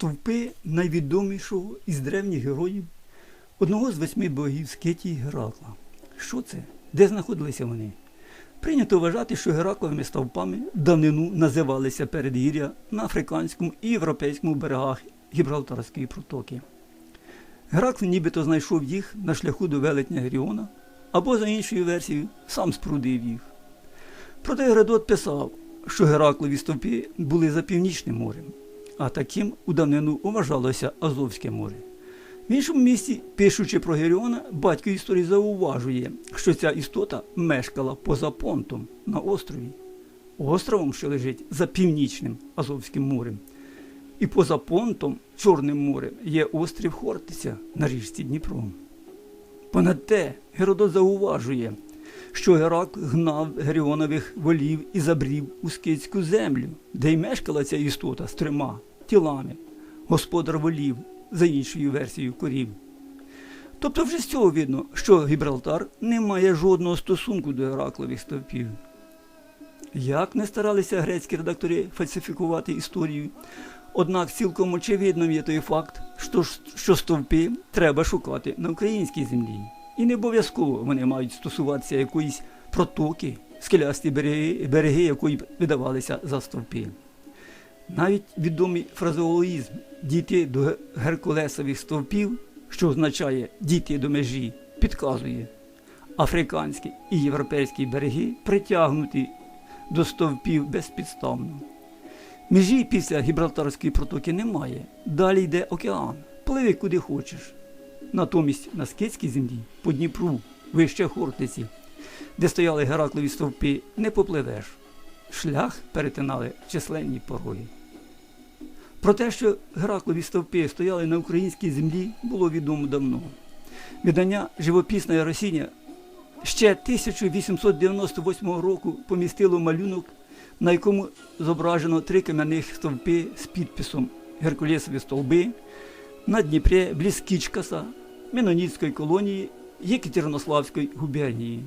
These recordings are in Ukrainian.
стовпи найвідомішого із древніх героїв, одного з 8 богів Скитії Геракла. Що це? Де знаходилися вони? Прийнято вважати, що Геракловими стовпами в давнину називалися передгір'я на африканському і європейському берегах Гібралтарської протоки. Геракл нібито знайшов їх на шляху до велетня Геріона, або, за іншою версією, сам спрудив їх. Проте Геродот писав, що Гераклові стовпи були за Північним морем, а таким у давнину вважалося Азовське море. В іншому місці, пишучи про Геріона, батько історії зауважує, що ця істота мешкала поза Понтом на острові, островом, що лежить за Північним Азовським морем. І поза Понтом, Чорним морем, є острів Хортиця на річці Дніпро. Понад те, Геродот зауважує, що Геракл гнав Геріонових волів і забрів у скитську землю, де й мешкала ця істота з 3 тілами, господар волів, за іншою версією корів. Тобто вже з цього видно, що Гібралтар не має жодного стосунку до Гераклових стовпів. Як не старалися грецькі редактори фальсифікувати історію, однак цілком очевидним є той факт, що стовпи треба шукати на українській землі. І не обов'язково вони мають стосуватися якоїсь протоки, скелясті береги якої видавалися за стовпи. Навіть відомий фразеологізм «дійти до геркулесових стовпів», що означає «дійти до межі», підказує, африканські і європейські береги притягнуті до стовпів безпідставно. Межі після Гібралтарської протоки немає, далі йде океан, пливи куди хочеш. Натомість на скитській землі, по Дніпру, вище Хортиці, де стояли Гераклові стовпи, не попливеш. Шлях перетинали численні пороги. Про те, що Гераклові стовпи стояли на українській землі, було відомо давно. Видання «Живописна Росіня» ще 1898 року помістило малюнок, на якому зображено 3 кам'яних стовпи з підписом «Геркулесові стовби» на Дніпрі близь Кічкаса, Менонітської колонії Єкатеринославської губернії.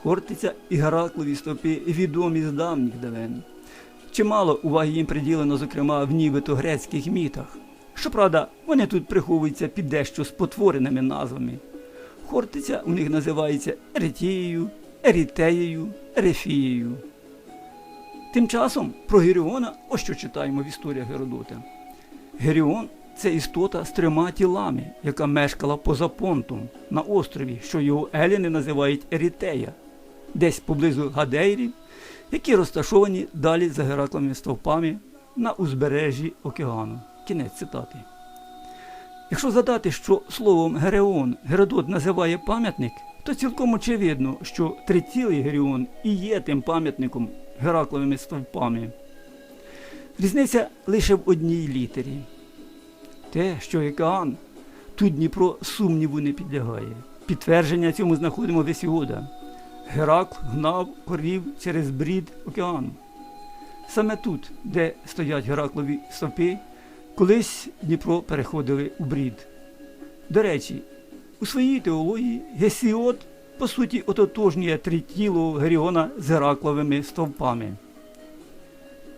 Хортиця і Гераклові стовпи відомі з давніх давен. Чимало уваги їм приділено, зокрема, в нібито грецьких мітах. Щоправда, вони тут приховуються під дещо спотвореними назвами. Хортиця у них називається Еретією, Ерітеєю, Ерефією. Тим часом про Геріона ось що читаємо в історіях Геродота. Геріон – це істота з 3 тілами, яка мешкала поза Понтом, на острові, що його еліни називають Ерітея, десь поблизу Гадейрів, які розташовані далі за Геракловими стовпами на узбережжі океану. Кінець цитати. Якщо згадати, що словом Гереон Геродот називає пам'ятник, то цілком очевидно, що трицілий Геріон і є тим пам'ятником Геракловими стовпами. Різниця лише в одній літері. Те, що океан, тут Дніпро сумніву не підлягає. Підтвердження цьому знаходимо в Гесіода. Геракл гнав корів через брід океану. Саме тут, де стоять Гераклові стовпи, колись Дніпро переходили у брід. До речі, у своїй теології Гесіод, по суті, ототожнює тритілого Геріона з Геракловими стовпами.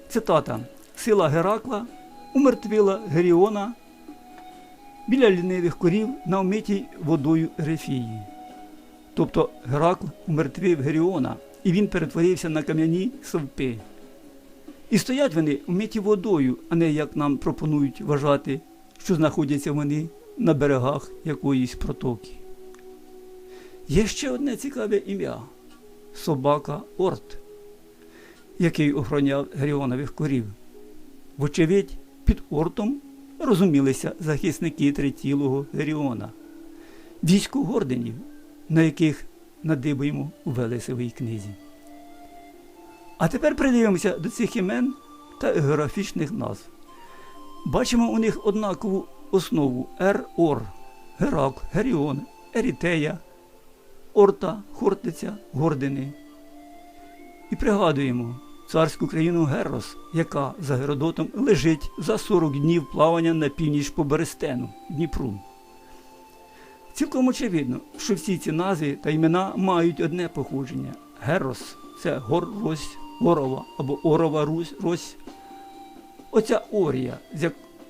Цитата. «Сила Геракла умертвила Геріона біля лінивих корів на омитій водою Ерефії». Тобто Геракл умертвив Геріона, і він перетворився на кам'яні стовпи. І стоять вони омиті водою, а не, як нам пропонують вважати, що знаходяться вони на берегах якоїсь протоки. Є ще одне цікаве ім'я – собака Орт, який охороняв Геріонових корів. Вочевидь, під Ортом розумілися захисники тритілого Геріона, військо Горденів, на яких надибаємо у Велесовій книзі. А тепер придивимося до цих імен та географічних назв. Бачимо у них однакову основу – Ер-Ор, Геракл, Геріон, Ерітея, Орта, Хортиця, Гордини. І пригадуємо царську країну Герос, яка за Геродотом лежить за 40 днів плавання на північ по Берестену, Дніпру. Цілком очевидно, що всі ці назви та імена мають одне походження. Герос – це Гор-Рось, Орова або Орова Рось. Оця Орія,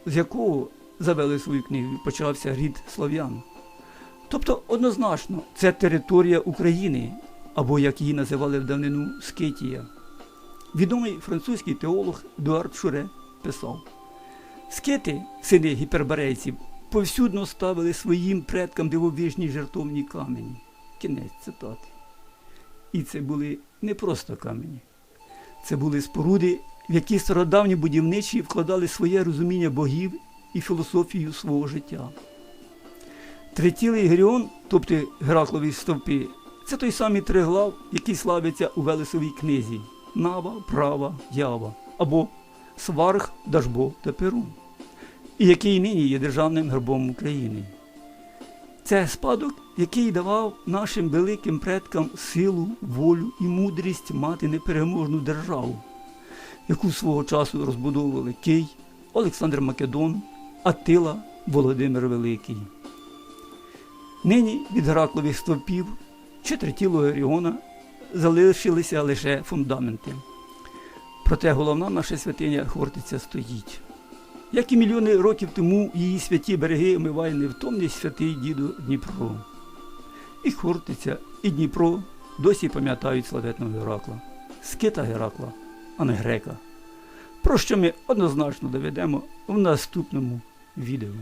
з якого завели свою книгу, почався рід слов'ян. Тобто, однозначно, це територія України, або, як її називали в давнину, Скитія. Відомий французький теолог Едуард Шуре писав: «Скити, сини гіперборейців, повсюдно ставили своїм предкам дивовижні жертовні камені». Кінець цитати. І це були не просто камені. Це були споруди, в які стародавні будівничі вкладали своє розуміння богів і філософію свого життя. Тритілий Геріон, тобто Гераклові стовпи, це той самий триглав, який славиться у Велесовій книзі Нава, Права, Ява, або Сварг, Дажбо та Перун, і який нині є державним гербом України. Це спадок, який давав нашим великим предкам силу, волю і мудрість мати непереможну державу, яку свого часу розбудовували Кий, Олександр Македон, Аттила, Володимир Великий. Нині від Гераклових стовпів чи тритілого Геріона залишилися лише фундаменти. Проте головна наша святиня Хортиця стоїть. Як і мільйони років тому її святі береги омиває невтомний святий дідо Дніпро. І Хортиця, і Дніпро досі пам'ятають славетного Геракла. Скита Геракла, а не грека. Про що ми однозначно доведемо в наступному відео.